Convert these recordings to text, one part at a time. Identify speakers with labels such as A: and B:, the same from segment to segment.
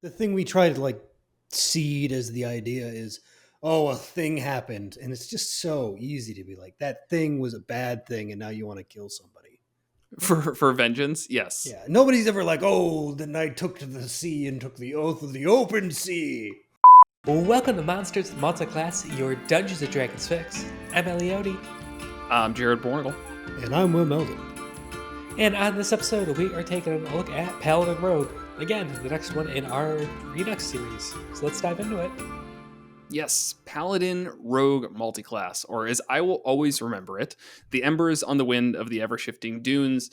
A: The thing we try to like seed as the idea is, oh, a thing happened, and it's just so easy to be like, that thing was a bad thing, and now you want to kill somebody
B: for vengeance. Yes.
A: Yeah, nobody's ever like, oh, the knight took to the sea and took the oath of the open sea.
C: Welcome to Monsters Multiclass, your Dungeons & Dragons fix. I'm Ellie.
B: I'm Jared Bornall.
A: And I'm Will Meldon.
C: And on this episode, we are taking a look at Paladin Rogue. Again, the next one in our Redux series. So let's dive into it.
B: Yes, Paladin Rogue Multiclass, or as I will always remember it, the embers on the wind of the ever-shifting dunes.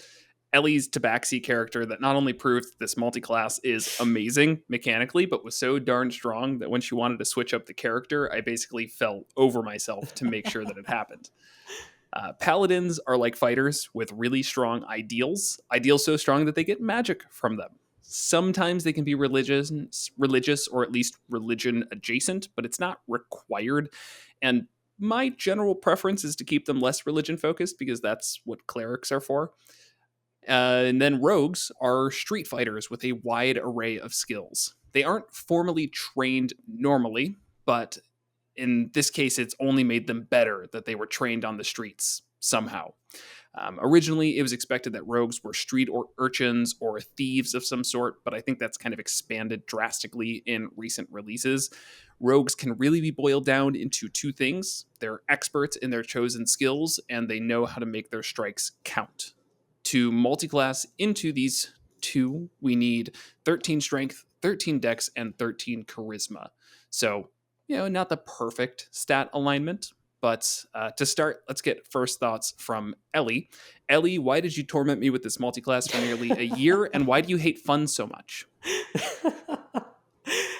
B: Ellie's Tabaxi character that not only proved this multiclass is amazing mechanically, but was so darn strong that when she wanted to switch up the character, I basically fell over myself to make sure that it happened. Paladins are like fighters with really strong ideals so strong that they get magic from them. Sometimes they can be religious or at least religion adjacent, but it's not required. And my general preference is to keep them less religion focused because that's what clerics are for. And then rogues are street fighters with a wide array of skills. They aren't formally trained normally, but in this case, it's only made them better that they were trained on the streets somehow. Originally, it was expected that rogues were street or urchins or thieves of some sort, but I think that's kind of expanded drastically in recent releases. Rogues can really be boiled down into two things. They're experts in their chosen skills, and they know how to make their strikes count. To multiclass into these two, we need 13 strength, 13 dex, and 13 charisma. So, not the perfect stat alignment, but to start, let's get first thoughts from Ellie. Ellie, why did you torment me with this multiclass for nearly a year, and why do you hate fun so much?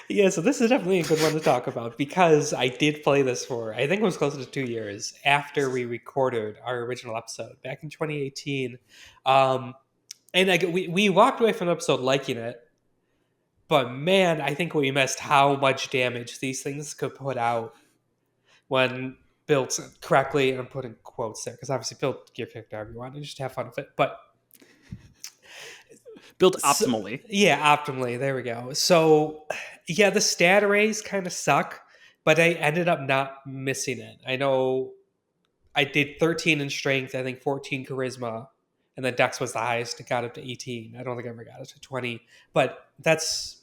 C: Yeah, so this is definitely a good one to talk about because I did play this for, I think it was closer to 2 years after we recorded our original episode back in 2018. And we walked away from the episode liking it, but man, I think we missed how much damage these things could put out when built correctly. And I'm putting quotes there because obviously build your character however you want and just have fun with it, but
B: built optimally.
C: Optimally. There we go. So, yeah, the stat arrays kind of suck, but I ended up not missing it. I know I did 13 in strength, I think 14 charisma, and then dex was the highest. It got up to 18. I don't think I ever got it to 20, but that's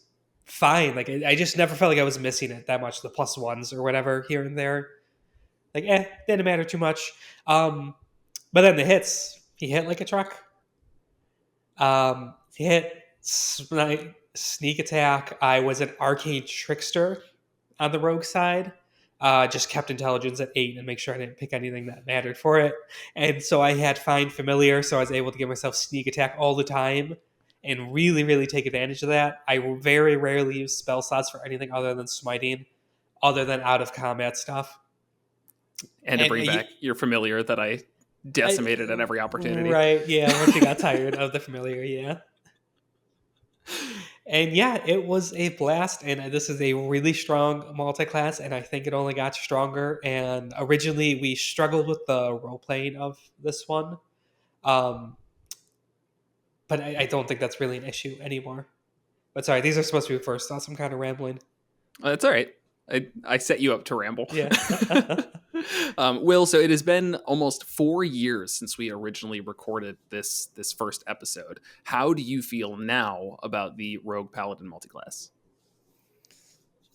C: fine. Like, I just never felt like I was missing it that much. The plus ones or whatever here and there. Like, didn't matter too much. But then the hits, he hit like a truck. He hit sneak attack. I was an arcane trickster on the rogue side. Just kept intelligence at 8 and make sure I didn't pick anything that mattered for it. And so I had find familiar, so I was able to give myself sneak attack all the time and really, really take advantage of that. I very rarely use spell slots for anything other than smiting, other than out of combat stuff.
B: And to bring back your familiar that I decimated at every opportunity.
C: Right, yeah, once you got tired of the familiar, yeah. And yeah, it was a blast, and this is a really strong multi-class, and I think it only got stronger. And originally, we struggled with the role-playing of this one, but I don't think that's really an issue anymore. But sorry, these are supposed to be first thoughts. I'm kind of rambling.
B: That's all right. I set you up to ramble.
C: Yeah.
B: Will, so it has been almost 4 years since we originally recorded this first episode. How do you feel now about the Rogue Paladin multiclass?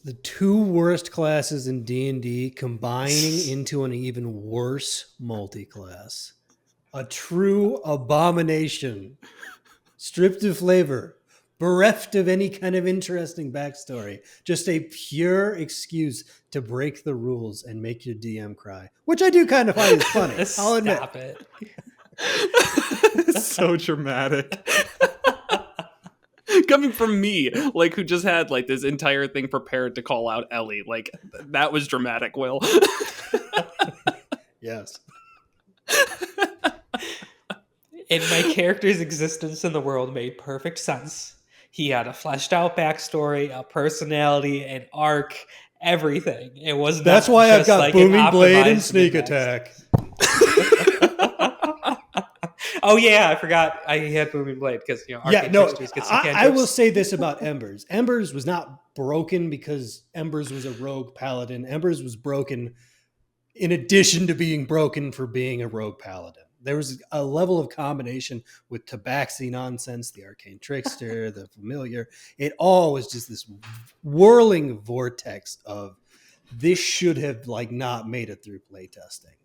A: The two worst classes in D&D combining into an even worse multiclass. A true abomination. Stripped of flavor. Bereft of any kind of interesting backstory. Just a pure excuse to break the rules and make your DM cry. Which I do kind of find is funny. I'll admit.
C: Stop it.
B: It's so dramatic. Coming from me, like, who just had like this entire thing prepared to call out Ellie. Like, that was dramatic, Will.
A: Yes.
C: And my character's existence in the world made perfect sense. He had a fleshed out backstory, a personality, an arc, everything. It was not.
A: That's why I've got
C: like
A: booming blade and sneak attack.
C: Oh yeah, I forgot I had Booming Blade because
A: Yeah,
C: Arcane
A: no,
C: Tricksters get some
A: I
C: cantrips.
A: will say this about Embers. Embers was not broken because Embers was a rogue paladin. Embers was broken in addition to being broken for being a rogue paladin. There was a level of combination with Tabaxi nonsense, the arcane trickster, the familiar. It all was just this whirling vortex of this should have like not made it through playtesting.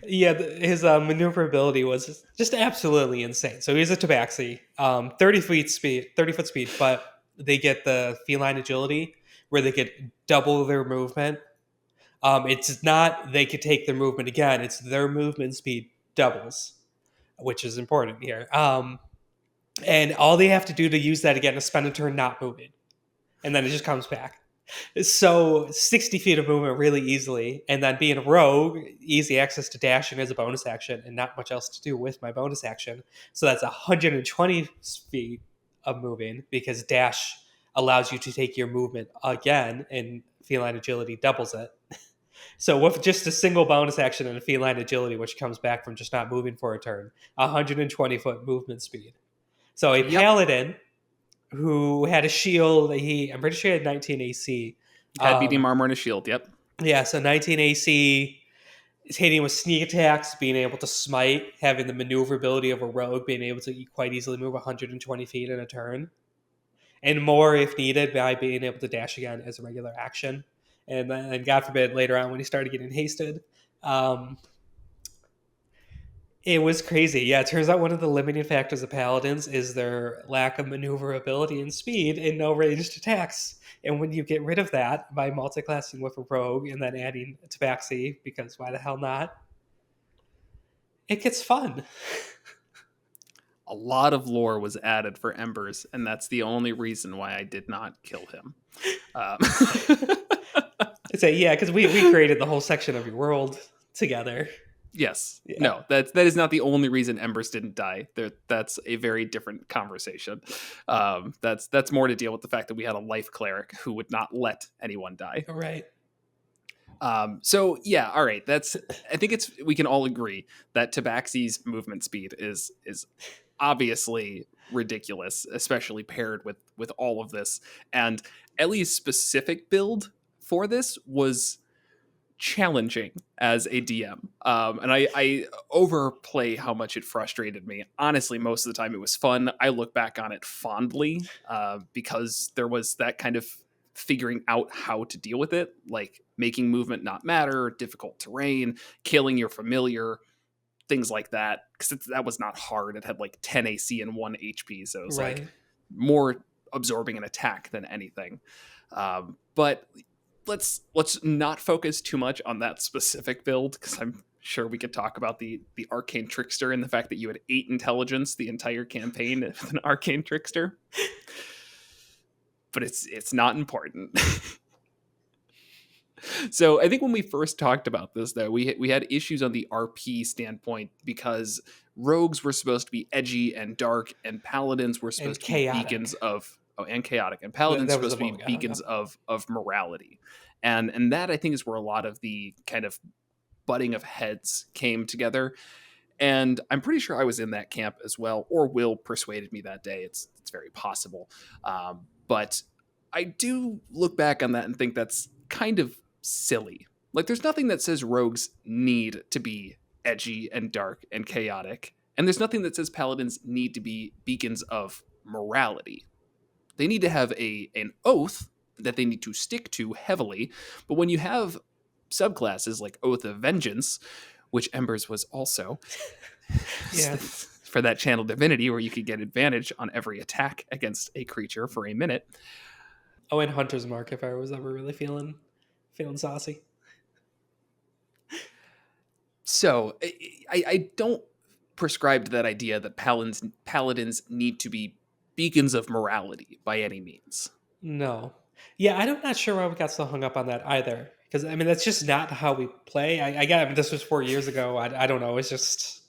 C: Yeah, his maneuverability was just absolutely insane. So he's a Tabaxi, 30 foot speed, but they get the feline agility where they get double their movement. It's not they could take their movement again; it's their movement speed doubles, which is important here. And all they have to do to use that again is spend a turn not moving, and then it just comes back. So 60 feet of movement really easily, and then being a rogue, easy access to dashing as a bonus action, and not much else to do with my bonus action. So that's 120 feet of moving because dash allows you to take your movement again, and feline agility doubles it. So with just a single bonus action and a feline agility, which comes back from just not moving for a turn, 120 foot movement speed. So a paladin who had a shield, I'm pretty sure he had 19 AC.
B: Had medium armor and a shield. Yep.
C: Yeah, so 19 AC is hitting with sneak attacks, being able to smite, having the maneuverability of a rogue, being able to quite easily move 120 feet in a turn, and more if needed by being able to dash again as a regular action. And then, God forbid, later on when he started getting hasted, it was crazy. Yeah, it turns out one of the limiting factors of paladins is their lack of maneuverability and speed and no ranged attacks. And when you get rid of that by multiclassing with a rogue and then adding Tabaxi, because why the hell not? It gets fun.
B: A lot of lore was added for Embers, and that's the only reason why I did not kill him.
C: Yeah, because we created the whole section of your world together.
B: Yes.
C: Yeah.
B: No, that is not the only reason Embers didn't die. That's a very different conversation. That's more to deal with the fact that we had a life cleric who would not let anyone die.
C: Right.
B: So yeah, all right. I think we can all agree that Tabaxi's movement speed is obviously ridiculous, especially paired with all of this. And Ellie's specific build for this was challenging as a DM. And I overplay how much it frustrated me. Honestly, most of the time it was fun. I look back on it fondly because there was that kind of figuring out how to deal with it, like making movement not matter, difficult terrain, killing your familiar, things like that. Because that was not hard. It had like 10 AC and 1 HP. So it was like more absorbing an attack than anything. But let's not focus too much on that specific build, because I'm sure we could talk about the arcane trickster and the fact that you had 8 intelligence the entire campaign with an arcane trickster. But it's not important. So I think when we first talked about this, though, we had issues on the RP standpoint because rogues were supposed to be edgy and dark, and paladins were supposed to be beacons of and chaotic, and paladins were supposed to be beacons of morality, and that I think is where a lot of the kind of butting of heads came together. And I'm pretty sure I was in that camp as well, or Will persuaded me that day. It's very possible. But I do look back on that and think that's kind of silly. Like, there's nothing that says rogues need to be edgy and dark and chaotic. And there's nothing that says paladins need to be beacons of morality. They need to have an oath that they need to stick to heavily. But when you have subclasses like Oath of Vengeance, which Embers was also, for that channel divinity where you could get advantage on every attack against a creature for a minute.
C: Oh, and Hunter's Mark if I was ever really feeling saucy.
B: So I don't prescribe to that idea that paladins need to be beacons of morality by any means.
C: No. Yeah, I'm not sure why we got so hung up on that either. Because, I mean, that's just not how we play. I mean, this was 4 years ago. I don't know. It's just,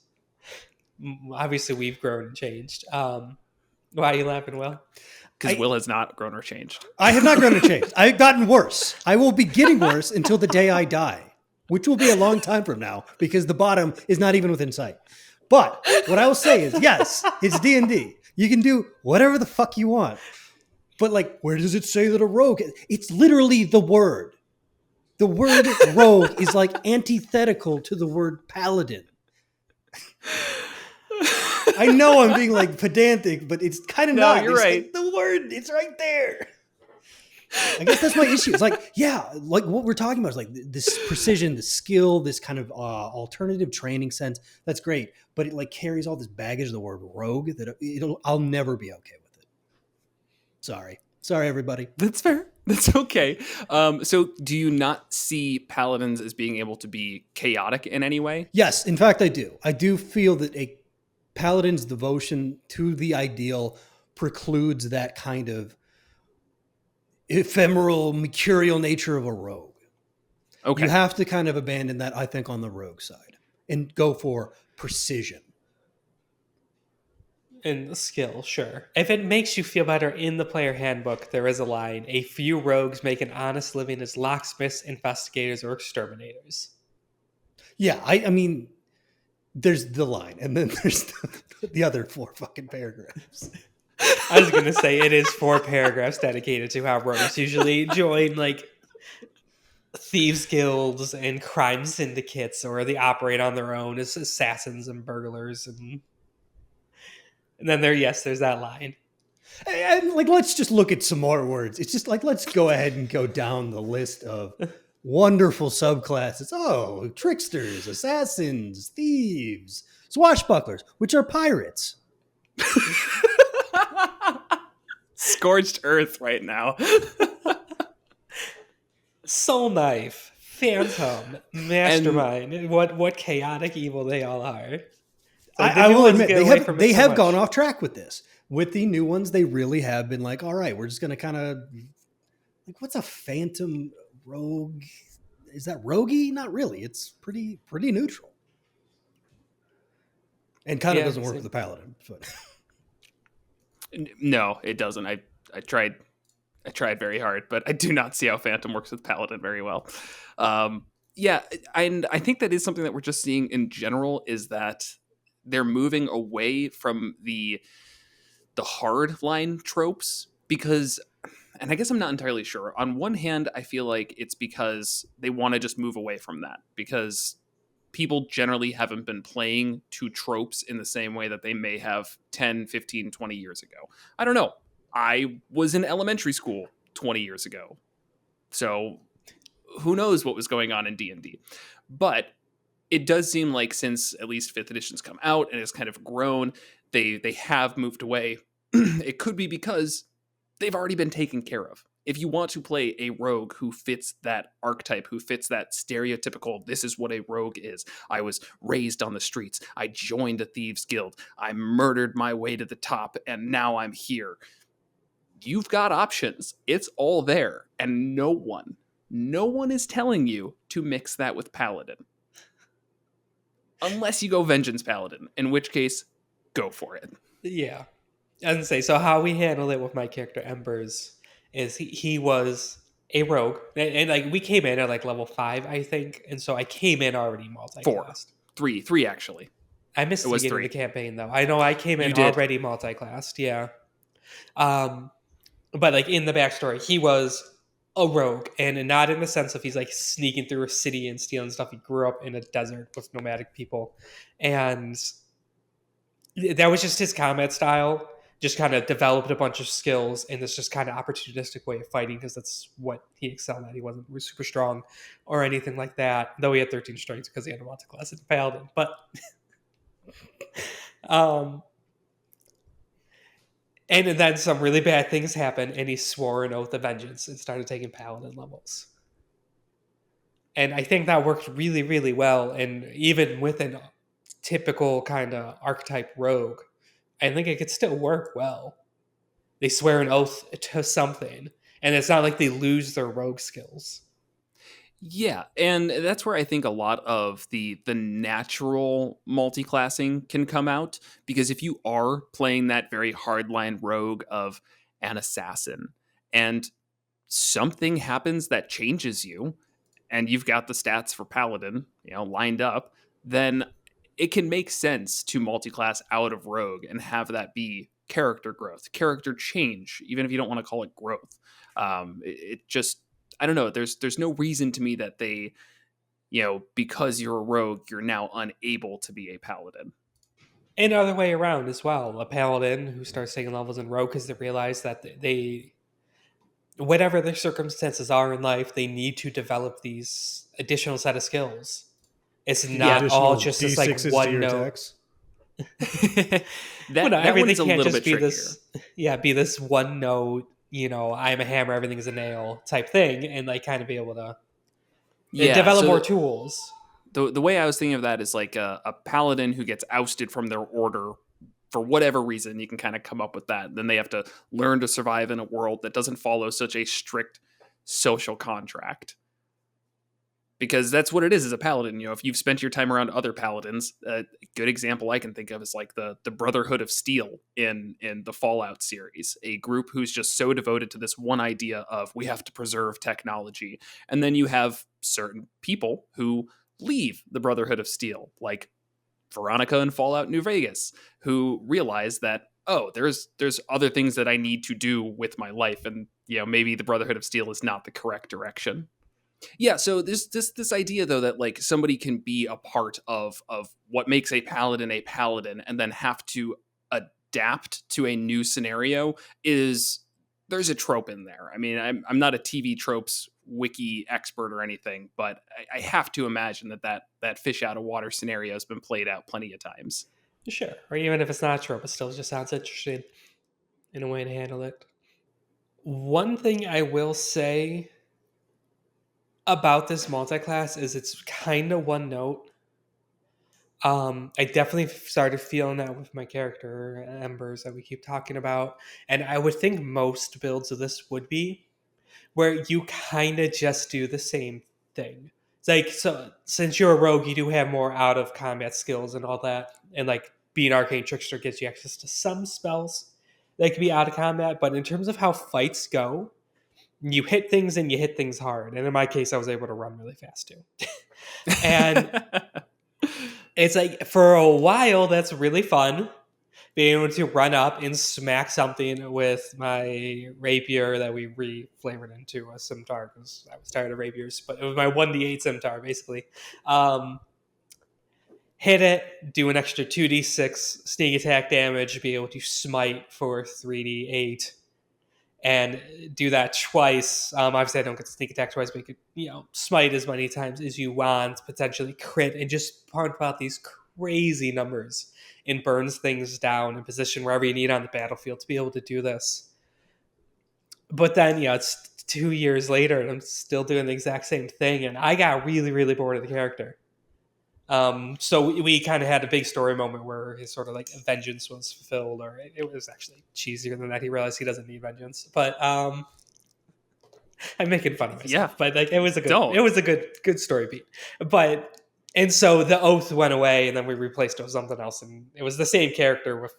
C: obviously we've grown and changed. Why are you laughing, Will?
B: Because Will has not grown or changed.
A: I have not grown or changed. I've gotten worse. I will be getting worse until the day I die. which will be a long time from now because the bottom is not even within sight. But what I will say is, yes, it's D&D. You can do whatever the fuck you want. But like, where does it say that a rogue? It's literally the word. The word rogue is like antithetical to the word paladin. I know I'm being like pedantic, but it's kind of not.
B: You're
A: It's
B: right.
A: like the word, it's right there. I guess that's my issue. It's like, yeah, like what we're talking about is like this precision, this skill, this kind of alternative training sense. That's great, but it like carries all this baggage of the word rogue that I'll never be okay with it. Sorry, everybody.
B: That's fair. That's okay. So do you not see paladins as being able to be chaotic in any way?
A: Yes, in fact, I do. I do feel that a paladin's devotion to the ideal precludes that kind of ephemeral, mercurial nature of a rogue.
B: Okay.
A: You have to kind of abandon that, I think, on the rogue side and go for precision.
C: And skill, sure. If it makes you feel better, in the player handbook, there is a line: a few rogues make an honest living as locksmiths, investigators, or exterminators.
A: Yeah, I mean, there's the line, and then there's the other 4 fucking paragraphs.
C: I was going to say it is 4 paragraphs dedicated to how rogues usually join like thieves guilds and crime syndicates, or they operate on their own as assassins and burglars, and then there's that line.
A: And like, let's just look at some more words. It's just like, let's go ahead and go down the list of wonderful subclasses. Oh, tricksters, assassins, thieves, swashbucklers, which are pirates.
B: Scorched earth right now.
C: Soul Knife, Phantom, Mastermind. What chaotic evil they all are. So
A: I will admit they have gone off track with this. With the new ones, they really have been like, all right, we're just going to kind of like, what's a phantom rogue? Is that roguey? Not really. It's pretty neutral, and kind of doesn't work with the paladin. But.
B: No, it doesn't. I tried very hard, but I do not see how phantom works with paladin very well. Yeah, and I think that is something that we're just seeing in general, is that they're moving away from the hard line tropes, because, and I guess I'm not entirely sure. On one hand, I feel like it's because they want to just move away from that, because people generally haven't been playing to tropes in the same way that they may have 10, 15, 20 years ago. I don't know. I was in elementary school 20 years ago, so who knows what was going on in D&D. But it does seem like since at least 5th edition's come out and has kind of grown, they have moved away. It could be because they've already been taken care of. If you want to play a rogue who fits that archetype, who fits that stereotypical, this is what a rogue is. I was raised on the streets. I joined a thieves guild. I murdered my way to the top, and now I'm here. You've got options. It's all there. And no one is telling you to mix that with paladin. Unless you go Vengeance Paladin, in which case, go for it.
C: Yeah. I was going to say, so how we handled it with my character, Embers, is he was a rogue. And like, we came in at like level 5, I think. And so I came in already multi-classed.
B: 4. 3, actually.
C: I missed the beginning of the campaign, though. I know I came in already multi-classed, yeah. But like in the backstory, he was a rogue, and not in the sense of he's like sneaking through a city and stealing stuff. He grew up in a desert with nomadic people, and that was just his combat style. Just kind of developed a bunch of skills in this just kind of opportunistic way of fighting, because that's what he excelled at. He wasn't super strong or anything like that, though he had 13 strengths because he had a multi-class as a paladin. But and then some really bad things happened, and he swore an oath of vengeance and started taking paladin levels. And I think that worked really, really well. And even with a typical kind of archetype rogue, I think it could still work well. They swear an oath to something, and it's not like they lose their rogue skills.
B: Yeah, and that's where I think a lot of the natural multi-classing can come out, because if you are playing that very hardline rogue of an assassin, and something happens that changes you, and you've got the stats for paladin, lined up, then it can make sense to multi-class out of rogue and have that be character growth, character change, even if you don't want to call it growth. It just, I don't know. There's no reason to me that they, because you're a rogue, you're now unable to be a paladin.
C: And the other way around as well. A paladin who starts taking levels in rogue because they realize that they, whatever their circumstances are in life, they need to develop these additional set of skills. It's not all
A: Additional
C: just this
A: D6s to
C: one
A: your
C: note.
A: attacks.
C: Well, no,
B: that
C: everything
B: one's a
C: can't
B: little
C: just
B: bit
C: be
B: trickier.
C: be this one note. I'm a hammer, everything is a nail type thing, and like kind of be able to develop
B: so
C: more tools.
B: the way I was thinking of that is like a paladin who gets ousted from their order for whatever reason. You can kind of come up with that. Then they have to learn to survive in a world that doesn't follow such a strict social contract. Because that's what it is as a paladin. If you've spent your time around other paladins, a good example I can think of is like the Brotherhood of Steel in the Fallout series, a group who's just so devoted to this one idea of we have to preserve technology. And then you have certain people who leave the Brotherhood of Steel, like Veronica in Fallout New Vegas, who realize that, oh, there's other things that I need to do with my life, and maybe the Brotherhood of Steel is not the correct direction. Yeah, so this idea though that like somebody can be a part of what makes a paladin, and then have to adapt to a new scenario there's a trope in there. I mean, I'm not a TV tropes wiki expert or anything, but I have to imagine that fish out of water scenario has been played out plenty of times.
C: Sure, or even if it's not a trope, it still just sounds interesting in a way to handle it. One thing I will say about this multi-class is it's kind of one note. I definitely started feeling that with my character Embers that we keep talking about, and I would think most builds of this would be where you kind of just do the same thing. It's like, so since you're a rogue, you do have more out of combat skills and all that, and like being arcane trickster gives you access to some spells that can be out of combat. But in terms of how fights go, you hit things and you hit things hard. And in my case, I was able to run really fast too. And it's like for a while, that's really fun. Being able to run up and smack something with my rapier that we re-flavored into a scimitar because I was tired of rapiers, but it was my 1d8 scimitar basically. Hit it, do an extra 2d6 sneak attack damage, be able to smite for 3d8, and do that twice. Obviously, I don't get to sneak attack twice, but you could, smite as many times as you want, potentially crit, and just pump out these crazy numbers and burns things down in position wherever you need on the battlefield to be able to do this. But then, it's 2 years later, and I'm still doing the exact same thing, and I got really, really bored of the character. So we kind of had a big story moment where his sort of like vengeance was fulfilled, or it was actually cheesier than that. He realized he doesn't need vengeance, but I'm making fun of myself.
B: Yeah,
C: but like it was a good story beat. But and so the oath went away, and then we replaced it with something else, and it was the same character with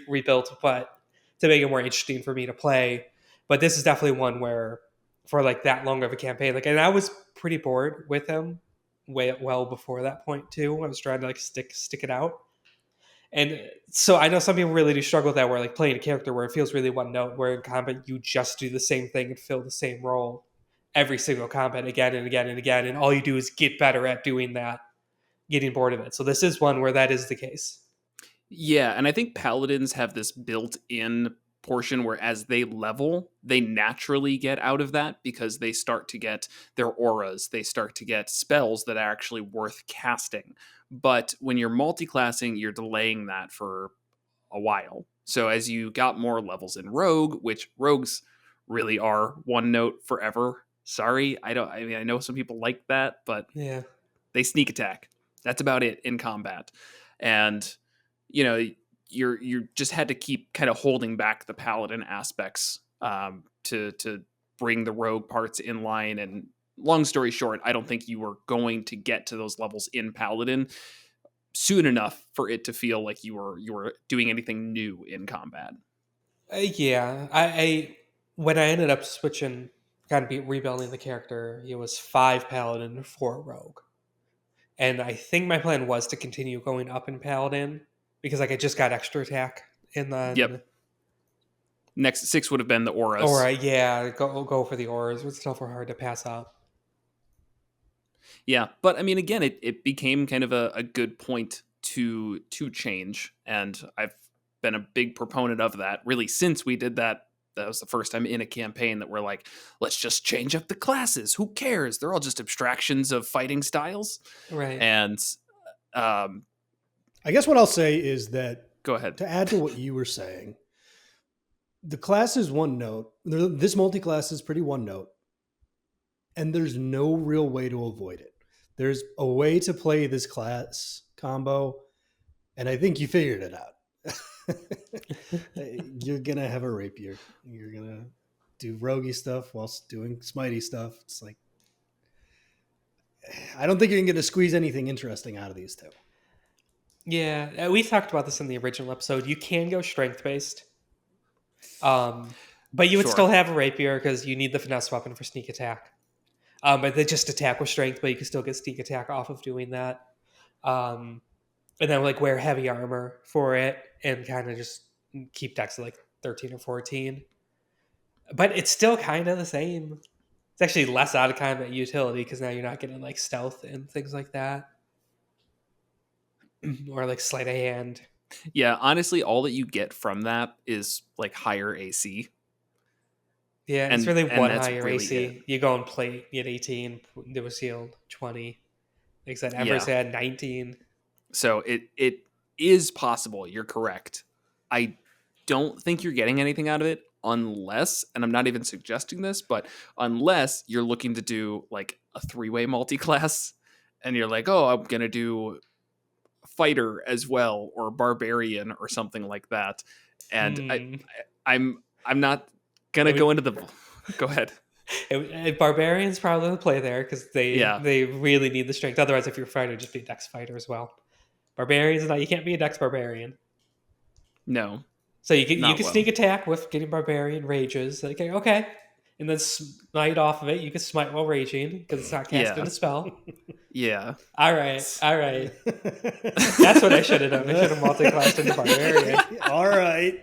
C: rebuilt, but to make it more interesting for me to play. But this is definitely one where for like that long of a campaign, like, and I was pretty bored with him well before that point too. I was trying to like stick it out, and so I know some people really do struggle with that, where like playing a character where it feels really one note, where in combat you just do the same thing and fill the same role every single combat again and again and again, and all you do is get better at doing that, getting bored of it. So this is one where that is the case.
B: Yeah, and I think paladins have this built-in portion where as they level, they naturally get out of that because they start to get their auras, they start to get spells that are actually worth casting. But when you're multi-classing, you're delaying that for a while. So as you got more levels in rogue, which rogues really are one note forever. Sorry, I know some people like that, but
C: Yeah.
B: they sneak attack. That's about it in combat. And you just had to keep kind of holding back the paladin aspects to bring the rogue parts in line. And long story short, I don't think you were going to get to those levels in paladin soon enough for it to feel like you were doing anything new in combat.
C: Yeah. I when I ended up switching kind of rebuilding the character, it was 5 paladin, 4 rogue. And I think my plan was to continue going up in paladin because like I just got extra attack, and then
B: Yep. Next 6 would have been the auras.
C: All right, yeah, go for the auras. It's tough or hard to pass up.
B: Yeah, but I mean, again, it became kind of a good point to change, and I've been a big proponent of that really since we did that. That was the first time in a campaign that we're like, let's just change up the classes. Who cares? They're all just abstractions of fighting styles.
C: Right.
B: And
A: I guess what I'll say is that,
B: go ahead.
A: to add to what you were saying, the class is one note. This multi-class is pretty one note. And there's no real way to avoid it. There's a way to play this class combo, and I think you figured it out. You're going to have a rapier. You're going to do roguey stuff whilst doing smitey stuff. It's like, I don't think you're going to squeeze anything interesting out of these two.
C: Yeah, we talked about this in the original episode. You can go strength-based. But you would still have a rapier because you need the finesse weapon for sneak attack. But they just attack with strength, but you can still get sneak attack off of doing that. And then like wear heavy armor for it and kind of just keep dex at like 13 or 14. But it's still kind of the same. It's actually less out of combat utility because now you're not getting like stealth and things like that. Or like sleight of hand.
B: Yeah, honestly, all that you get from that is like higher AC.
C: Yeah, it's really one
B: that's
C: higher
B: really
C: AC.
B: it.
C: You go and play, you get 18, there was sealed 20. Like I said, Embers had 19.
B: So it is possible. You're correct. I don't think you're getting anything out of it unless, and I'm not even suggesting this, but unless you're looking to do like a 3-way multi-class and you're like, oh, I'm going to do fighter as well, or barbarian or something like that. And I'm not going to go into the... Go ahead.
C: Barbarians probably the play there because they really need the strength. Otherwise, if you're a fighter, just be a dex fighter as well. Barbarians, you can't be a dex barbarian.
B: No.
C: So you can sneak attack with getting barbarian rages. Okay. And then smite off of it. You can smite while raging because it's not casting a spell.
B: Yeah.
C: All right. That's what I should have done. I should have multi-classed into barbarian.
A: All right.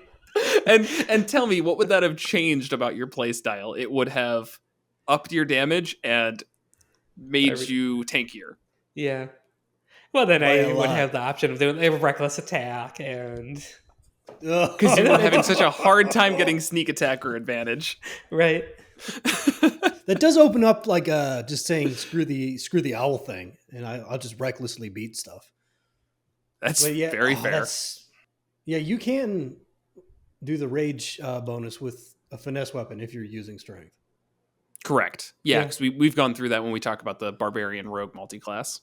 B: And tell me, what would that have changed about your playstyle? It would have upped your damage and made you tankier.
C: Yeah. Well, then I would have the option of doing a reckless attack and...
B: Because you were having such a hard time getting sneak attacker advantage.
C: Right.
A: That does open up like just saying screw the owl thing, and I'll just recklessly beat stuff.
B: That's very fair.
A: You can do the rage bonus with a finesse weapon if you're using strength.
B: Correct. Yeah, because we've gone through that when we talk about the barbarian rogue multi-class.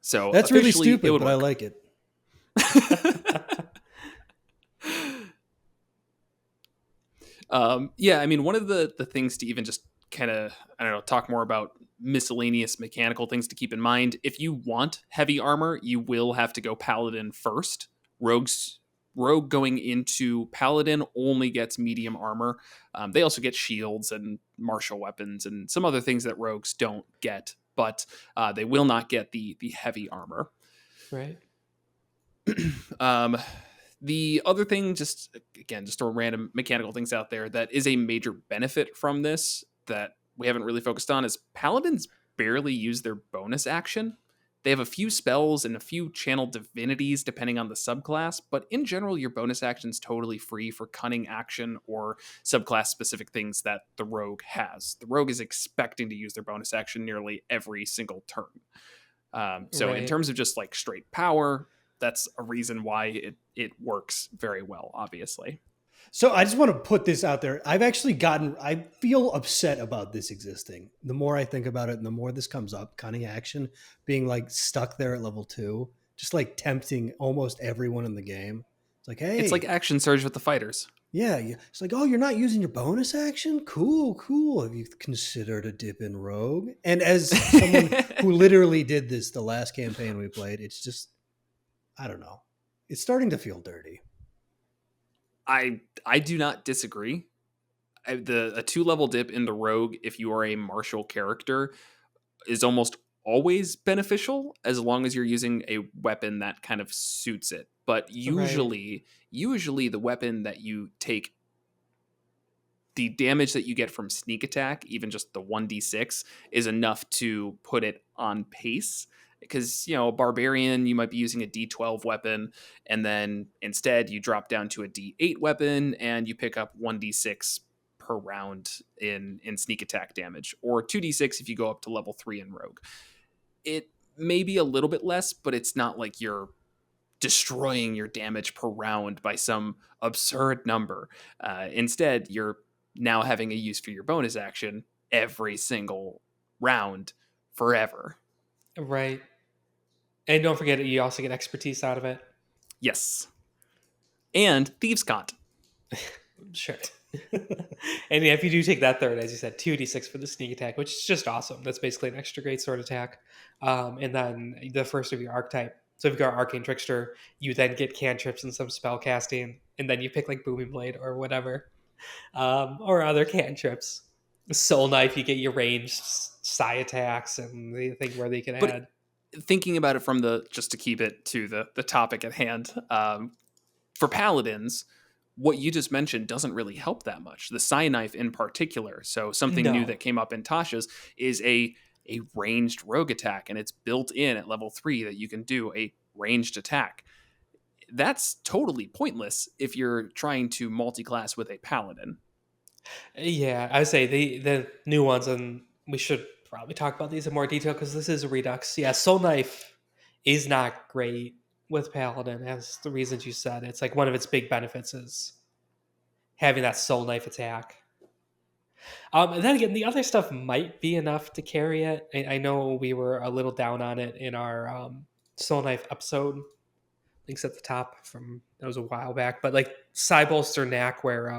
B: So
A: that's really stupid, but I like it.
B: Yeah, I mean, one of the things to even just kind of, I don't know, talk more about miscellaneous mechanical things to keep in mind. If you want heavy armor, you will have to go paladin first. Rogue going into paladin only gets medium armor. They also get shields and martial weapons and some other things that rogues don't get, but they will not get the heavy armor.
C: Right.
B: The other thing, just throw random mechanical things out there that is a major benefit from this that we haven't really focused on is paladins barely use their bonus action. They have a few spells and a few channel divinities depending on the subclass, but in general, your bonus action is totally free for cunning action or subclass specific things that the rogue has. The rogue is expecting to use their bonus action nearly every single turn. In terms of just like straight power, that's a reason why it works very well, obviously.
A: So I just want to put this out there. I feel upset about this existing. The more I think about it and the more this comes up, cunning action being like stuck there at level 2, just like tempting almost everyone in the game. It's like, hey.
B: It's like action surge with the fighters.
A: Yeah. It's like, oh, you're not using your bonus action? Cool. Have you considered a dip in rogue? And as someone who literally did this the last campaign we played, it's just, I don't know. It's starting to feel dirty.
B: I do not disagree. A 2-level dip in the rogue, if you are a martial character, is almost always beneficial as long as you're using a weapon that kind of suits it. But
C: Right.
B: usually the weapon that you take, the damage that you get from sneak attack, even just the 1d6, is enough to put it on pace. Because, a barbarian, you might be using a d12 weapon, and then instead you drop down to a d8 weapon and you pick up 1d6 per round in sneak attack damage, or 2d6 if you go up to level 3 in rogue. It may be a little bit less, but it's not like you're destroying your damage per round by some absurd number. Instead, you're now having a use for your bonus action every single round forever.
C: Right. And don't forget, you also get expertise out of it.
B: Yes. And Thieves' Cant.
C: Sure. And yeah, if you do take that third, as you said, 2d6 for the sneak attack, which is just awesome. That's basically an extra great sword attack. And then the first of your archetype. So if you go Arcane Trickster, you then get cantrips and some spell casting, and then you pick like Booming Blade or whatever, or other cantrips. Soul Knife, you get your ranged psi attacks and the thing where they can
B: But
C: add.
B: thinking about it from just to keep it to the topic at hand, for paladins, what you just mentioned doesn't really help that much. The Psi Knife in particular. So something new
C: No.
B: that came up in Tasha's is a ranged rogue attack, and it's built in at level 3 that you can do a ranged attack. That's totally pointless if you're trying to multi-class with a paladin.
C: Yeah, I would say the new ones, and we should probably talk about these in more detail because this is a redux. Yeah, Soul Knife is not great with Paladin, as the reasons you said. It's like one of its big benefits is having that Soul Knife attack. And then again, the other stuff might be enough to carry it. I know we were a little down on it in our Soul Knife episode. Links at the top from that was a while back, but like Cybolster Knack, where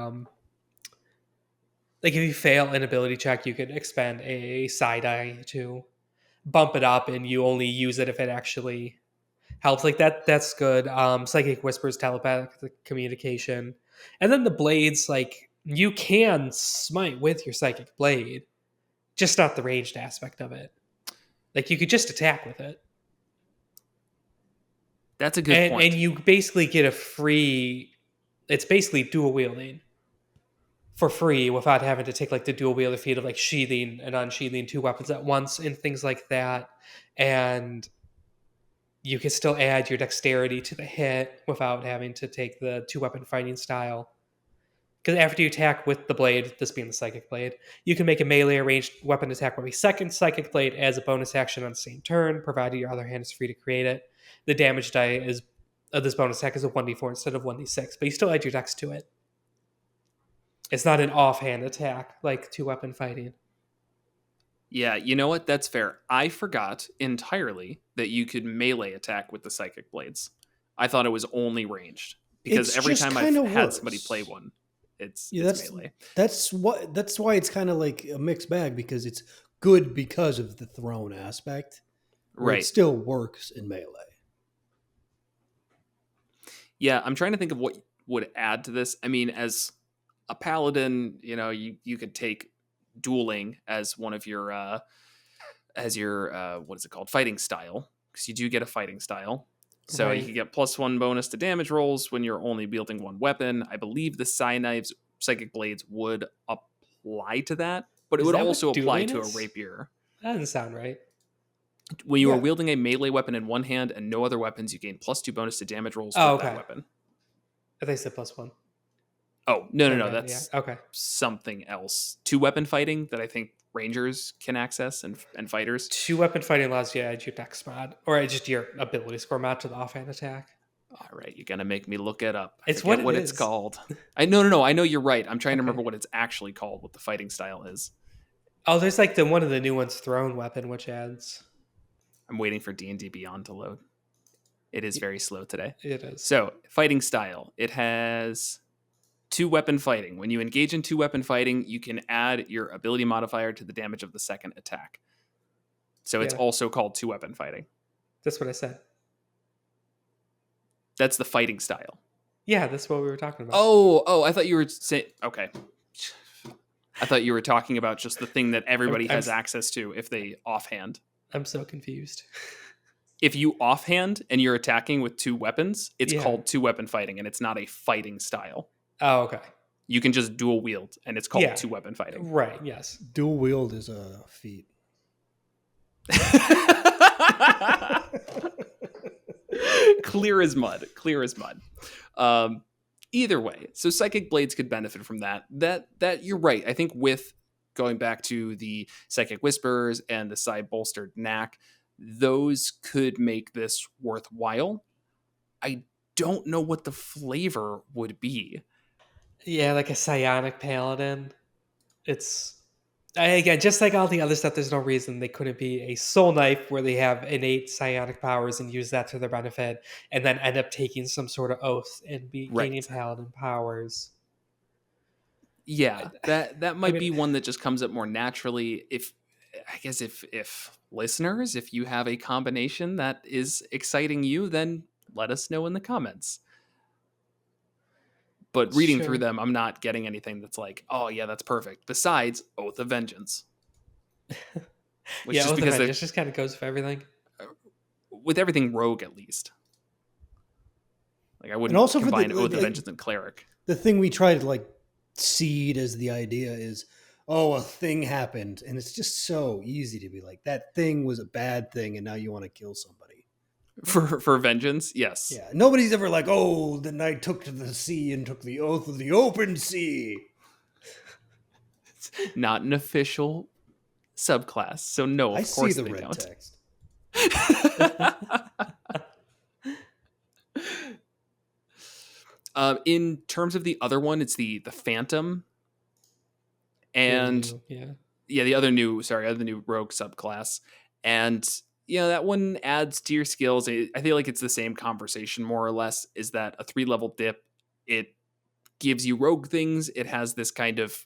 C: like if you fail an ability check, you could expend a side die to bump it up, and you only use it if it actually helps. Like that's good. Psychic Whispers, telepathic communication, and then the blades. Like you can smite with your psychic blade, just not the ranged aspect of it. Like you could just attack with it,
B: That's a good
C: and
B: point.
C: you basically get a free. It's basically dual wielding for free without having to take like the dual wielder feat of like sheathing and unsheathing two weapons at once and things like that. And you can still add your dexterity to the hit without having to take the two weapon fighting style. Because after you attack with the blade, this being the psychic blade, you can make a melee ranged weapon attack with a second psychic blade as a bonus action on the same turn, provided your other hand is free to create it. The damage die is of this bonus attack is a 1d4 instead of 1d6, but you still add your dex to it. It's not an offhand attack like two weapon fighting.
B: Yeah, you know what? That's fair. I forgot entirely that you could melee attack with the psychic blades. I thought it was only ranged, because
A: It's
B: every
A: just
B: time I've
A: kind of
B: had
A: worse.
B: somebody play one, it's
A: Yeah,
B: melee.
A: that's why it's kind of like a mixed bag, because it's good because of the thrown aspect, where
B: Right.
A: it still works in melee.
B: Yeah, I'm trying to think of what would add to this. I mean, as a paladin, you could take dueling as one of your what is it called, fighting style, because you do get a fighting style. So you
C: Right.
B: can get +1 bonus to damage rolls when you're only wielding one weapon. I believe the Psi Knives psychic blades would apply to that, but it
C: Is
B: would
C: that
B: also
C: what
B: apply
C: dueling
B: to
C: is?
B: a rapier.
C: That doesn't sound right.
B: When you are
A: Yeah.
B: wielding a melee weapon in one hand and no other weapons, you gain +2 bonus to damage rolls
C: Oh,
B: with that
C: okay.
B: weapon.
C: I think I said +1.
B: Oh, no,
C: Never mind,
B: that's
C: yeah. Okay.
B: something else. 2-weapon fighting that I think rangers can access and fighters.
C: Two weapon fighting allows you to add your dex mod, or just your ability score mod to the offhand attack.
B: All right, you're gonna make me look it up. I
C: It's
B: forget
C: what it
B: it's
C: is.
B: called. No. I know you're right. I'm trying to
C: Okay.
B: remember what it's actually called, what the fighting style is.
C: Oh, there's like one of the new ones, thrown weapon, which adds.
B: I'm waiting for D&D Beyond to load. It is very slow today.
C: It is.
B: So, fighting style. It has 2-weapon fighting. When you engage in 2-weapon fighting, you can add your ability modifier to the damage of the second attack. So it's
C: Yeah.
B: also called 2-weapon fighting.
C: That's what I said.
B: That's the fighting style.
C: Yeah, that's what we were talking about.
B: Oh, I thought you were saying... Okay. I thought you were talking about just the thing that everybody
C: I'm
B: has access to if they offhand.
C: I'm so confused.
B: If you offhand and you're attacking with 2 weapons, it's
C: Yeah.
B: called 2-weapon fighting, and it's not a fighting style.
C: Oh, okay.
B: You can just dual wield, and it's called
C: Yeah.
B: 2-weapon fighting.
C: Right. Yes.
A: Dual wield is a feat.
B: Clear as mud. Clear as mud. Either way, so psychic blades could benefit from that. That you're right. I think with going back to the psychic whispers and the side bolstered knack, those could make this worthwhile. I don't know what the flavor would be.
C: Yeah, like a psionic paladin. Again, just like all the other stuff, there's no reason they couldn't be a soul knife where they have innate psionic powers and use that to their benefit, and then end up taking some sort of oath and be gaining
B: Right.
C: paladin powers.
B: Yeah, that might
C: mean-
B: be one that just comes up more naturally. If listeners, if you have a combination that is exciting you, then let us know in the comments. But reading
C: Sure.
B: through them, I'm not getting anything that's like, oh yeah, that's perfect. Besides Oath of Vengeance, which
C: Yeah,
B: just
C: Oath of
B: because
C: Vengeance just kind of goes with everything.
B: with everything rogue at least, like I wouldn't
A: And also for
B: combine
A: the-
B: Oath of
A: like-
B: Vengeance and Cleric.
A: The thing we try to like seed as the idea is, oh, a thing happened, and it's just so easy to be like, that thing was a bad thing, and now you want to kill somebody.
B: For vengeance, yes.
A: Yeah, nobody's ever like, oh, the knight took to the sea and took the oath of the open sea.
B: Not an official subclass, so no, of
A: I
B: course
A: see the
B: they
A: red
B: don't.
A: text.
B: In terms of the other one, it's the Phantom, and the other new rogue subclass, and that one adds to your skills. I feel like it's the same conversation more or less. Is that a 3-level dip? It gives you rogue things. It has this kind of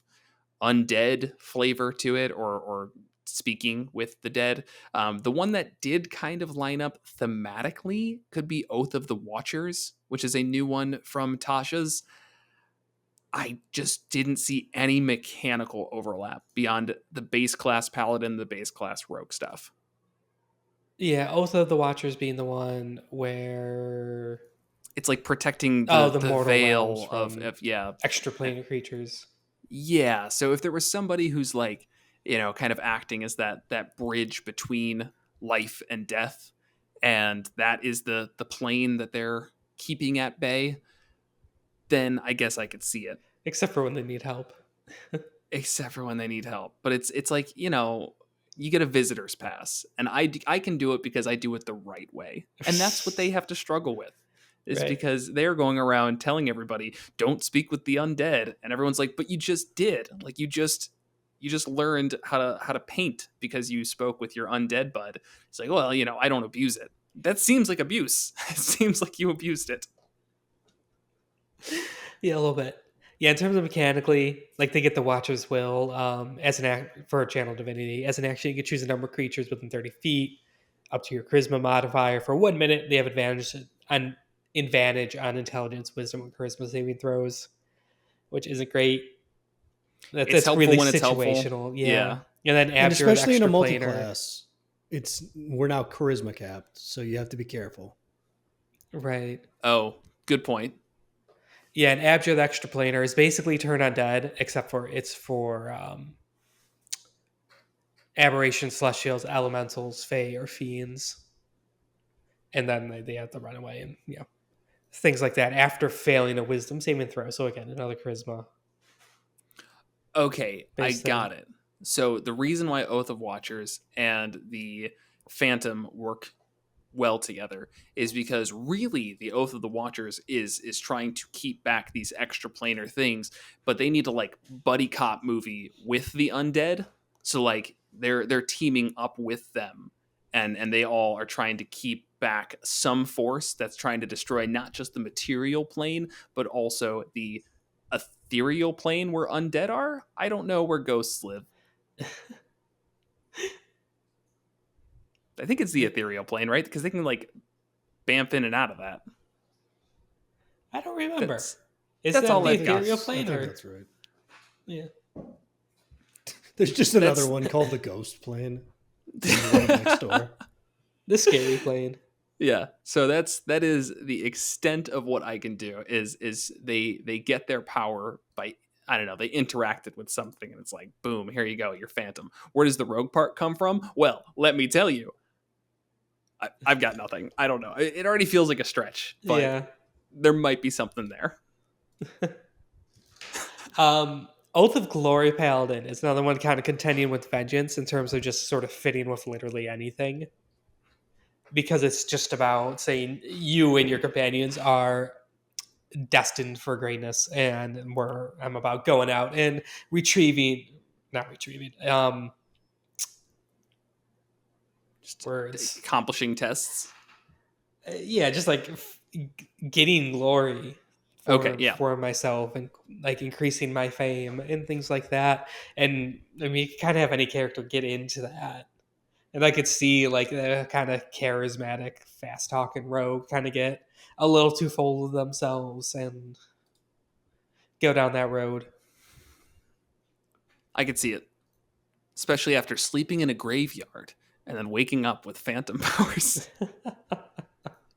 B: undead flavor to it, or speaking with the dead. The one that did kind of line up thematically could be Oath of the Watchers, which is a new one from Tasha's. I just didn't see any mechanical overlap beyond the base class paladin, the base class rogue stuff.
C: Yeah, Oath of the Watchers being the one where
B: It's like protecting the
C: mortal
B: veil
C: realms
B: of
C: from extraplanar creatures.
B: Yeah, so if there was somebody who's like, kind of acting as that bridge between life and death, and that is the plane that they're keeping at bay, then I guess I could see it.
C: Except for when they need help.
B: But it's like, you get a visitor's pass, and I can do it because I do it the right way. And that's what they have to struggle with. Is
C: Right.
B: because they're going around telling everybody, don't speak with the undead, and everyone's like, but you just did. Like you just learned how to paint because you spoke with your undead bud. It's like, well, I don't abuse it. That seems like abuse. It seems like you abused it.
C: Yeah, a little bit. Yeah, in terms of mechanically, like they get the Watcher's Will for a channel divinity. As an action, you can choose a number of creatures within 30 feet, up to your charisma modifier. For 1 minute, they have advantage on intelligence, wisdom, and charisma saving throws, which isn't great. That's
B: helpful
C: really
B: when it's
C: situational.
B: helpful.
C: Yeah. And then
A: And
C: after
A: especially in a
C: extraplanar-
A: multi-class, we're now charisma capped, so you have to be careful.
C: Right.
B: Oh, good point.
C: Yeah, and Abjure the Extraplanar is basically turn undead, except for it's for aberrations, celestials, elementals, fae, or fiends. And then they have to run away and things like that after failing a wisdom saving throw. So again, another charisma.
B: Okay, I
C: Based
B: got it. So the reason why Oath of Watchers and the Phantom work well together is because really the Oath of the Watchers is trying to keep back these extraplanar things, but they need to like buddy cop movie with the undead. So like they're teaming up with them, and they all are trying to keep back some force that's trying to destroy not just the material plane, but also the ethereal plane where undead are. I don't know where ghosts live. I think it's the ethereal plane, right? Because they can like bamf in and out of that.
C: I don't remember.
B: That's
C: Is
B: that's
C: that
B: all
C: the
B: I've got.
C: ethereal
A: I
C: plane?
A: think
C: Or?
A: that's right.
C: Yeah.
A: There's just another
B: That's-
A: one called the Ghost Plane. The one next door.
C: The scary plane.
B: Yeah, so that is the extent of what I can do. Is they get their power by, I don't know, they interacted with something and it's like, boom, here you go, your phantom. Where does the rogue part come from? Well, let me tell you, I've got nothing. I don't know. It already feels like a stretch, but
C: Yeah.
B: there might be something there.
C: Oath of Glory Paladin is another one kind of contending with Vengeance in terms of just sort of fitting with literally anything. Because it's just about saying you and your companions are destined for greatness, and I'm about going out and not retrieving,
B: Just
C: words.
B: accomplishing tests.
C: Yeah, just like getting glory
B: Okay, yeah.
C: for myself and like increasing my fame and things like that. And I mean, you can kind of have any character get into that. And I could see like the kind of charismatic, fast talking rogue kind of get a little too full of themselves and go down that road.
B: I could see it, especially after sleeping in a graveyard and then waking up with phantom powers.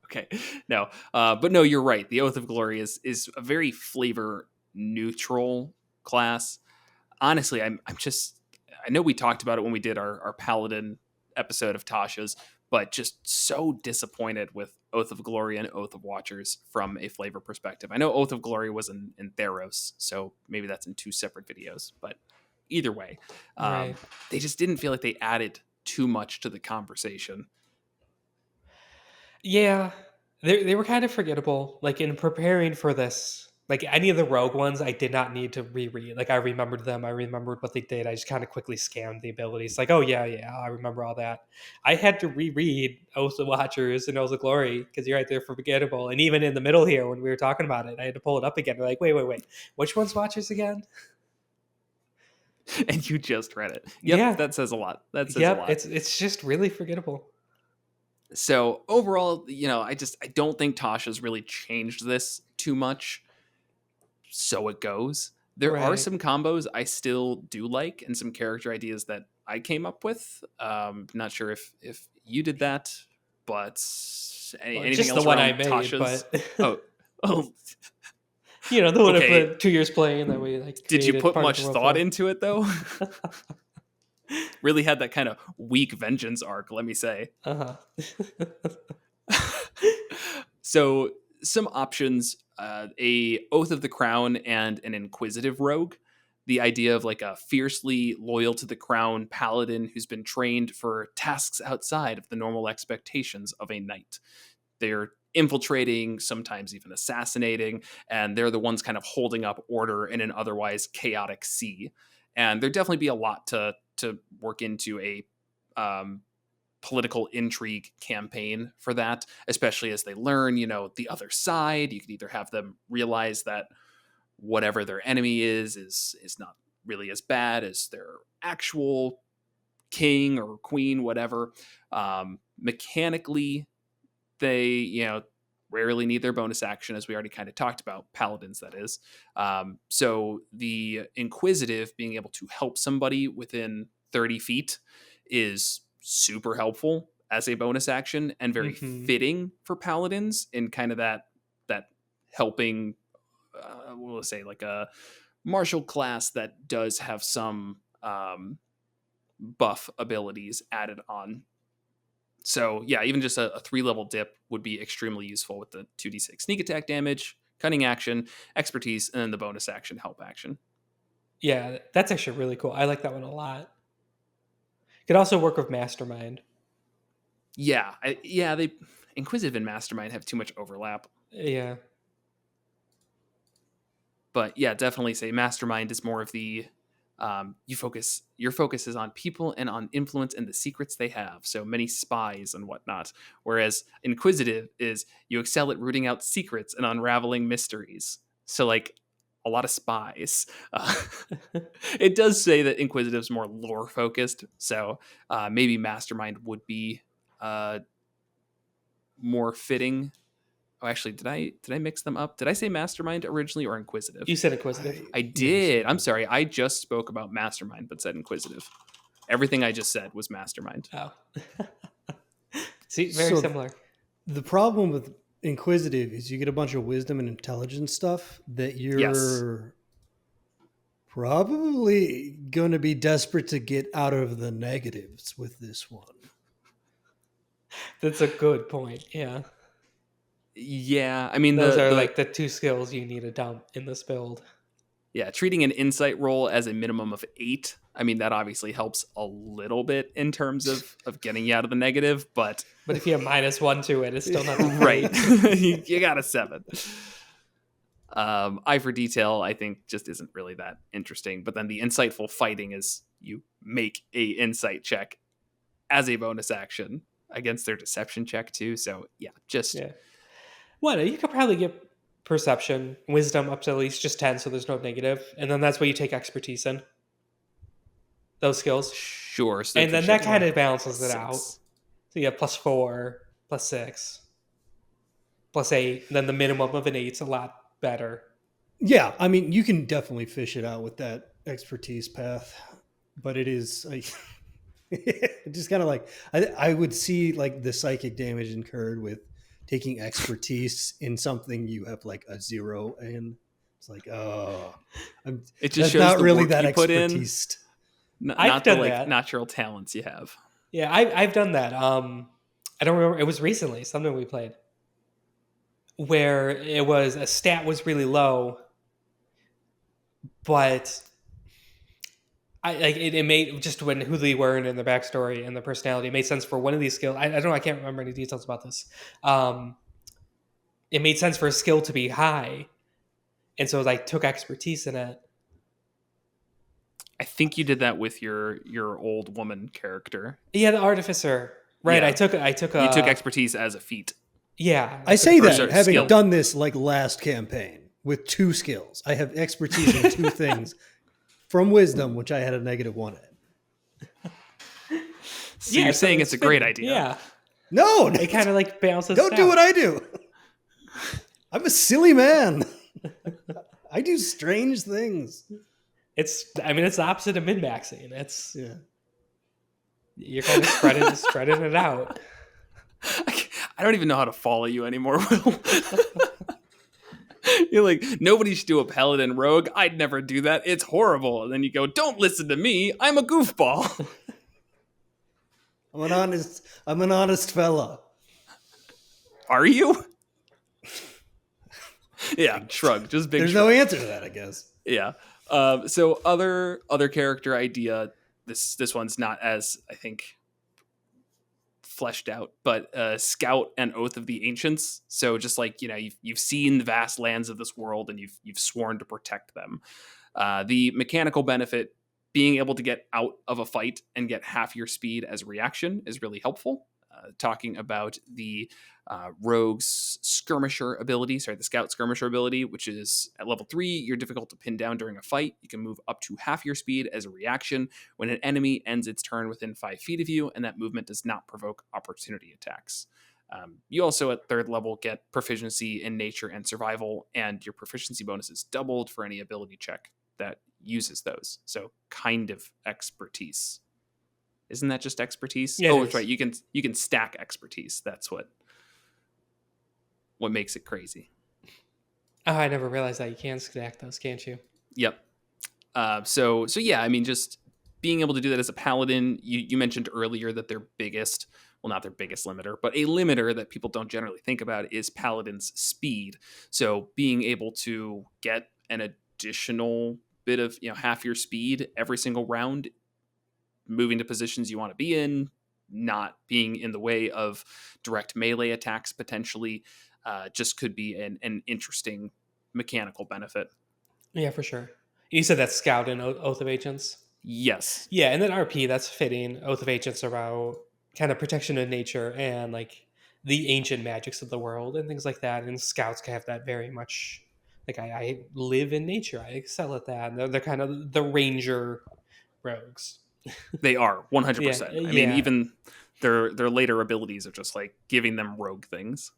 B: Okay, no, but no, you're right. The Oath of Glory is a very flavor neutral class. Honestly, I'm just, I know we talked about it when we did our Paladin episode of Tasha's, but just so disappointed with Oath of Glory and Oath of Watchers from a flavor perspective. I know Oath of Glory was in Theros, so maybe that's in two separate videos, but either way,
C: Right.
B: they just didn't feel like they added too much to the conversation.
C: Yeah, they were kind of forgettable. Like in preparing for this, like any of the rogue ones, I did not need to reread. Like I remembered them, I remembered what they did. I just kind of quickly scanned the abilities. Like, oh yeah, I remember all that. I had to reread Oath of Watchers and Oath of Glory because you're right, they're forgettable. And even in the middle here, when we were talking about it, I had to pull it up again. Like, wait, which one's Watchers again?
B: And you just read it. Yep,
C: Yeah.
B: that says a lot. That says a
C: Yep,
B: lot.
C: it's just really forgettable.
B: So overall, I don't think Tasha's really changed this too much. So it goes. There are
C: Right.
B: some combos I still do like and some character ideas that I came up with. Not sure if you did that, but anything
C: Just the
B: else
C: one
B: around
C: I made,
B: Tasha's?
C: but
B: Oh,
C: you know, the one I
B: okay.
C: put 2 years playing that we like.
B: Did you
C: created
B: put
C: part of
B: much
C: the world
B: thought
C: for.
B: into it though? Really had that kind of weak vengeance arc, let me say.
C: Uh-huh.
B: So some options, a Oath of the Crown and an Inquisitive Rogue. The idea of like a fiercely loyal to the crown paladin who's been trained for tasks outside of the normal expectations of a knight. They're infiltrating, sometimes even assassinating, and they're the ones kind of holding up order in an otherwise chaotic sea. And there'd definitely be a lot to work into a political intrigue campaign for that, especially as they learn, the other side. You could either have them realize that whatever their enemy is not really as bad as their actual king or queen, whatever. Mechanically, they, rarely need their bonus action, as we already kind of talked about, paladins, that is. So the Inquisitive being able to help somebody within 30 feet is super helpful as a bonus action and very fitting for paladins in kind of that helping, we'll say like a martial class that does have some buff abilities added on. So yeah, even just a 3-level dip would be extremely useful with the 2d6 sneak attack damage, cunning action, expertise, and then the bonus action, help action.
C: Yeah, that's actually really cool. I like that one a lot. Could also work with Mastermind.
B: Yeah, they Inquisitive and Mastermind have too much overlap.
C: Yeah.
B: But yeah, definitely say Mastermind is more of the your focus is on people and on influence and the secrets they have. So many spies and whatnot. Whereas Inquisitive is you excel at rooting out secrets and unraveling mysteries. So like a lot of spies. It does say that Inquisitive is more lore focused. So maybe Mastermind would be more fitting. Oh, actually, did I mix them up? Did I say Mastermind originally or Inquisitive?
C: You said Inquisitive.
B: I did. I'm sorry. I just spoke about Mastermind, but said Inquisitive. Everything I just said was Mastermind.
C: Oh. See, very similar.
A: The problem with Inquisitive is you get a bunch of wisdom and intelligence stuff that you're probably going to be desperate to get out of the negatives with this one.
C: That's a good point. Yeah.
B: Yeah, I mean,
C: those are like the 2 skills you need to dump in this build.
B: Yeah, treating an insight roll as a minimum of 8. I mean, that obviously helps a little bit in terms of getting you out of the negative, but
C: if you have -1 to it, it's still not
B: right. You got a 7. Eye for detail, I think, just isn't really that interesting. But then the insightful fighting is you make a insight check as a bonus action against their deception check too. So yeah,
C: Well, you could probably get perception, wisdom up to at least just 10, so there's no negative, and then that's where you take expertise in those skills.
B: Sure. So
C: and then that kind of balances it
B: 6.
C: out. So you have +4, +6, +8. Then the minimum of an 8's a lot better.
A: Yeah, I mean, you can definitely fish it out with that expertise path, but it is like just kind of like I would see like the psychic damage incurred with taking expertise in something you have like a 0 in. It's like, oh,
B: it just shows
A: not
B: the
A: really
B: work
A: that
B: you put
A: expertise.
B: Not the like natural talents you have.
C: Yeah, I've done that. I don't remember. It was recently, something we played, where it was a stat was really low, but it made just when who they were and the backstory and the personality, it made sense for one of these skills. I don't know. I can't remember any details about this. It made sense for a skill to be high, and so I took expertise in it.
B: I think you did that with your old woman character.
C: Yeah, the artificer. Right.
B: Yeah.
C: I took.
B: You took expertise as a feat.
C: Yeah.
A: I say that having
B: skill.
A: done this like last campaign with 2 skills. I have expertise in 2 things from wisdom, which I had a -1 in.
B: So you're saying it's a great idea.
C: Yeah.
A: No,
C: it kind of like balances.
A: Don't do what I do. I'm a silly man. I do strange things.
C: It's the opposite of min-maxing. You're kind of spreading it out.
B: I don't even know how to follow you anymore, Will. You're like, nobody should do a paladin rogue. I'd never do that. It's horrible. And then you go, don't listen to me. I'm a goofball.
A: I'm an honest fella.
B: Are you? Yeah, shrug. Just big.
A: There's
B: shrug.
A: no answer to that, I guess.
B: Yeah. So other character idea. This one's not as, I think, fleshed out, but Scout and Oath of the Ancients. So just like, you've seen the vast lands of this world and you've sworn to protect them. The mechanical benefit, being able to get out of a fight and get half your speed as a reaction, is really helpful. Talking about the Rogue's Skirmisher ability, the Scout Skirmisher ability, which is at level 3, you're difficult to pin down during a fight. You can move up to half your speed as a reaction when an enemy ends its turn within 5 feet of you, and that movement does not provoke opportunity attacks. You also, at 3rd level, get proficiency in nature and survival, and your proficiency bonus is doubled for any ability check that uses those. So kind of expertise. Isn't that just expertise?
C: Yeah,
B: that's right. You can stack expertise. That's what makes it crazy.
C: Oh, I never realized that you can stack those, can't you?
B: Yep. So yeah, I mean, just being able to do that as a paladin. You mentioned earlier that their biggest, well, not their biggest limiter, but a limiter that people don't generally think about is paladin's speed. So being able to get an additional bit of, half your speed every single round, moving to positions you want to be in, not being in the way of direct melee attacks potentially, just could be an interesting mechanical benefit.
C: Yeah, for sure. You said that's Scout and Oath of Ancients?
B: Yes.
C: Yeah, and then RP, that's fitting. Oath of Ancients are about kind of protection of nature and like the ancient magics of the world and things like that. And Scouts can have that very much. Like I live in nature. I excel at that. And they're kind of the ranger rogues.
B: They are 100%.
C: Yeah,
B: I mean, even their later abilities are just like giving them rogue things.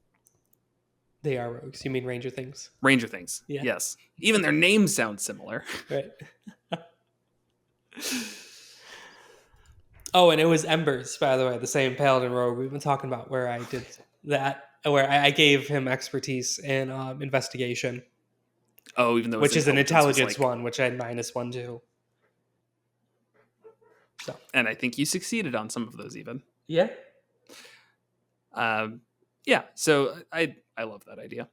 C: They are rogues. You mean Ranger Things?
B: Ranger Things.
C: Yeah.
B: Yes. Even their names sound similar.
C: Right. Oh, and it was Embers, by the way, the same Paladin Rogue we've been talking about, where I did that, where I gave him expertise in investigation,
B: Oh, even though
C: which
B: his
C: is an intelligence
B: was like,
C: one, which I had -1 to. So
B: and I think you succeeded on some of those even.
C: yeah,
B: Yeah. So I love that idea.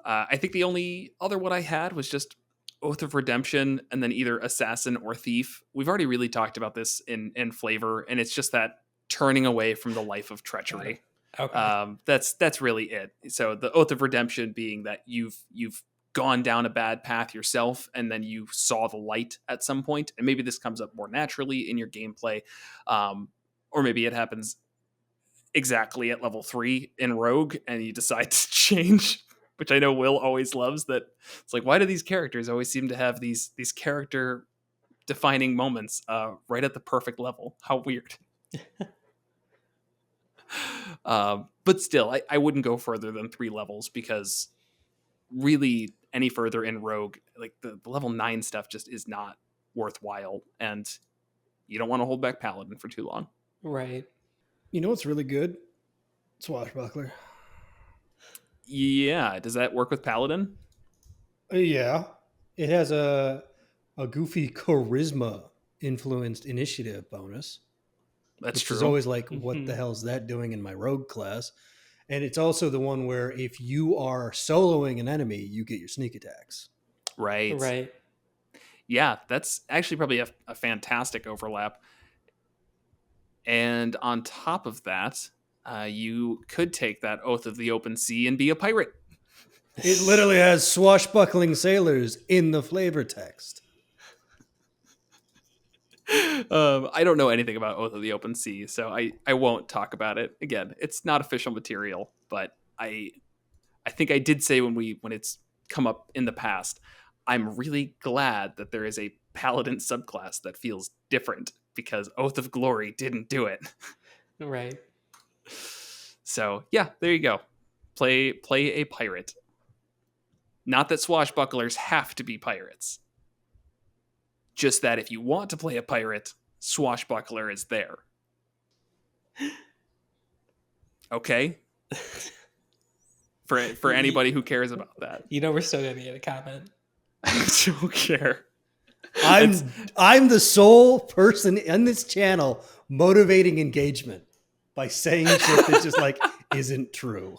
B: I think the only other one I had was just Oath of Redemption, and then either Assassin or Thief. We've already really talked about this in flavor, and it's just that turning away from the life of treachery.
C: okay,
B: That's really it. So the Oath of Redemption being that you've gone down a bad path yourself, and then you saw the light at some point, and maybe this comes up more naturally in your gameplay, or maybe it happens exactly at level 3 in Rogue, and you decide to change. Which I know Will always loves. That it's like, why do these characters always seem to have these character defining moments right at the perfect level? How weird. But still, I wouldn't go further than 3 levels, because really any further in Rogue, like the level 9 stuff just is not worthwhile, and you don't want to hold back Paladin for too long.
C: right.
A: You know what's really good? Swashbuckler.
B: Yeah, does that work with Paladin?
A: Yeah. It has a goofy charisma influenced initiative bonus.
B: That's
A: which
B: true.
A: is always like, what the
C: Mhm.
A: hell's that doing in my rogue class? And it's also the one where if you are soloing an enemy, you get your sneak attacks.
B: Right.
C: Right.
B: Yeah, that's actually probably a fantastic overlap. And on top of that, you could take that Oath of the Open Sea and be a pirate.
A: It literally has swashbuckling sailors in the flavor text.
B: I don't know anything about Oath of the Open Sea, so I won't talk about it. Again, it's not official material, but I think I did say when it's come up in the past, I'm really glad that there is a paladin subclass that feels different, because Oath of Glory didn't do it.
C: Right.
B: So yeah, there you go. Play a pirate. Not that swashbucklers have to be pirates. Just that if you want to play a pirate, swashbuckler is there. Okay? For anybody who cares about that.
C: You know, we're still gonna get a comment.
B: I don't care.
A: I'm the sole person in this channel motivating engagement by saying shit that just like isn't true.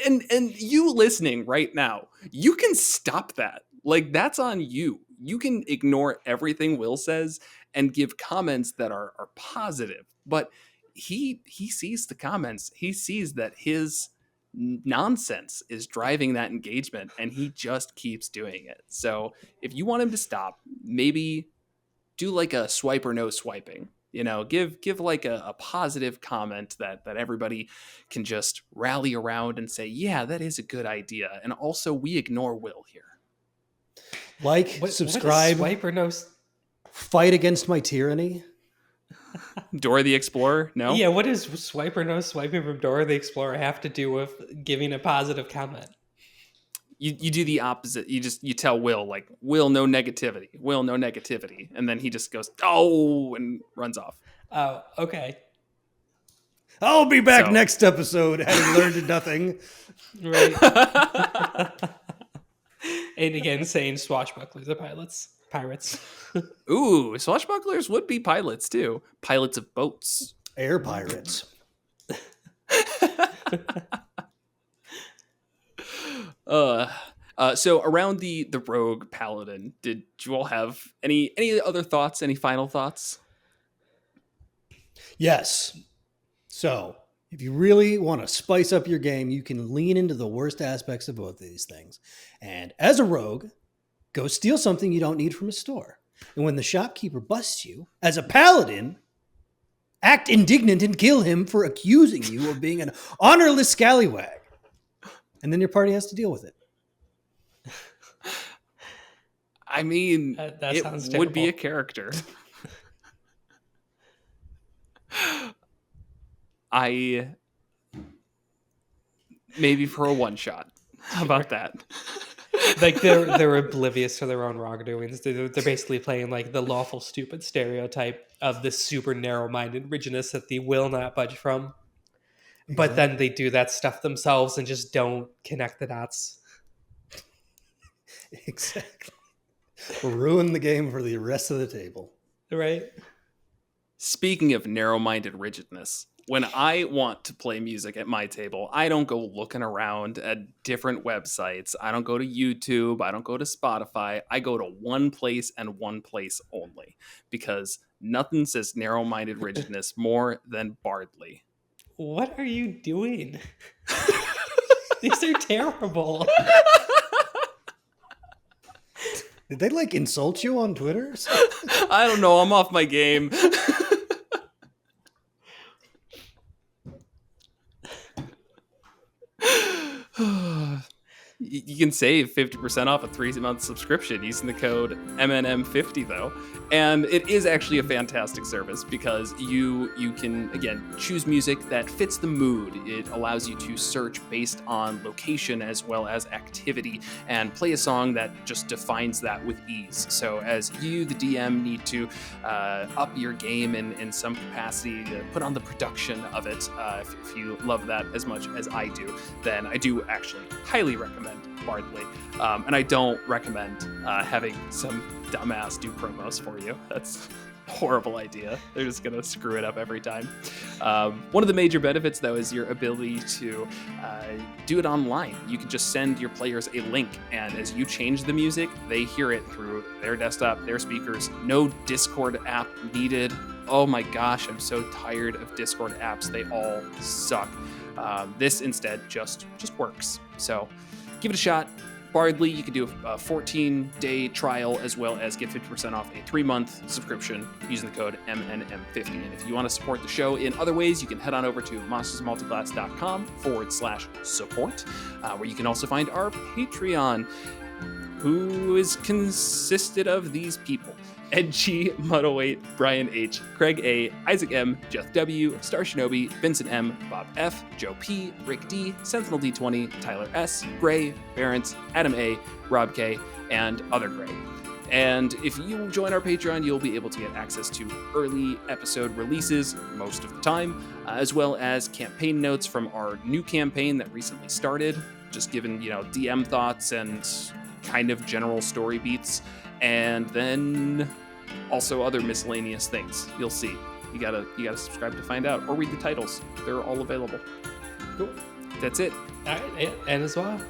B: and you listening right now, you can stop that. Like, that's on you. You can ignore everything Will says and give comments that are positive. But he sees the comments. He sees that his nonsense is driving that engagement, and he just keeps doing it. So if you want him to stop, maybe do like a swipe or no swiping. You know, give like a positive comment that everybody can just rally around and say, yeah, that is a good idea. And also, we ignore Will here.
A: Like,
C: What
A: subscribe,
C: is swipe or no?
A: fight against my tyranny.
B: Dora the Explorer? No?
C: Yeah, what does swipe or no swiping from Dora the Explorer have to do with giving a positive comment?
B: You do the opposite. You tell Will, like, Will, no negativity. Will, no negativity. And then he just goes, oh, and runs off.
C: Oh, okay.
A: I'll be back
B: So-
A: next episode having learned nothing.
C: Right. And again, saying swashbucklers are pirates.
B: Ooh, swashbucklers would be pilots too. Pilots of boats.
A: Air pirates.
B: So around the rogue paladin, did you all have any other thoughts? Any final thoughts?
A: Yes. So, if you really want to spice up your game, you can lean into the worst aspects of both of these things. And as a rogue, go steal something you don't need from a store. And when the shopkeeper busts you, as a paladin, act indignant and kill him for accusing you of being an honorless scallywag. And then your party has to deal with it.
B: I mean,
C: That
B: it
C: sounds
B: would be a
C: terrible.
B: character. Maybe for a one shot. How about that?
C: Like they're oblivious to their own wrongdoings. They're basically playing like the lawful stupid stereotype of the super narrow-minded rigidness that they will not budge from. But then they do that stuff themselves and just don't connect the dots.
A: Exactly. Ruin the game for the rest of the table.
C: Right?
B: Speaking of narrow-minded rigidness, when I want to play music at my table, I don't go looking around at different websites. I don't go to YouTube. I don't go to Spotify. I go to one place and one place only, because nothing says narrow-minded rigidness more than Bardly.
C: What are you doing? These are terrible.
A: Did they like insult you on Twitter?
B: I don't know. I'm off my game. You can save 50% off a 3-month subscription using the code MNM50 though. And it is actually a fantastic service because you can, again, choose music that fits the mood. It allows you to search based on location as well as activity and play a song that just defines that with ease. So as you, the DM, need to up your game in some capacity, to put on the production of it, if you love that as much as I do, then I do actually highly recommend Bardly. And I don't recommend having some dumbass do promos for you. That's a horrible idea. They're just going to screw it up every time. One of the major benefits, though, is your ability to do it online. You can just send your players a link, and as you change the music, they hear it through their desktop, their speakers. No Discord app needed. Oh my gosh, I'm so tired of Discord apps. They all suck. This instead just works. So give it a shot. Bardly, you can do a 14-day trial as well as get 50% off a 3-month subscription using the code MNM50. And if you want to support the show in other ways, you can head on over to monstersmulticlass.com/support, where you can also find our Patreon, who is consisted of these people: Ed G, Muddle8, Brian H, Craig A, Isaac M, Jeff W, Star Shinobi, Vincent M, Bob F, Joe P, Rick D, Sentinel D20, Tyler S, Gray, Barents, Adam A, Rob K, and Other Gray. And if you join our Patreon, you'll be able to get access to early episode releases most of the time, as well as campaign notes from our new campaign that recently started, just giving, DM thoughts and kind of general story beats. And then also other miscellaneous things. You'll see. You gotta subscribe to find out, or read the titles. They're all available. Cool. That's it.
C: All right, and as well.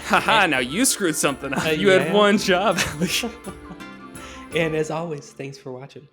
B: Haha, now you screwed something up. You had one job.
C: And as always, thanks for watching.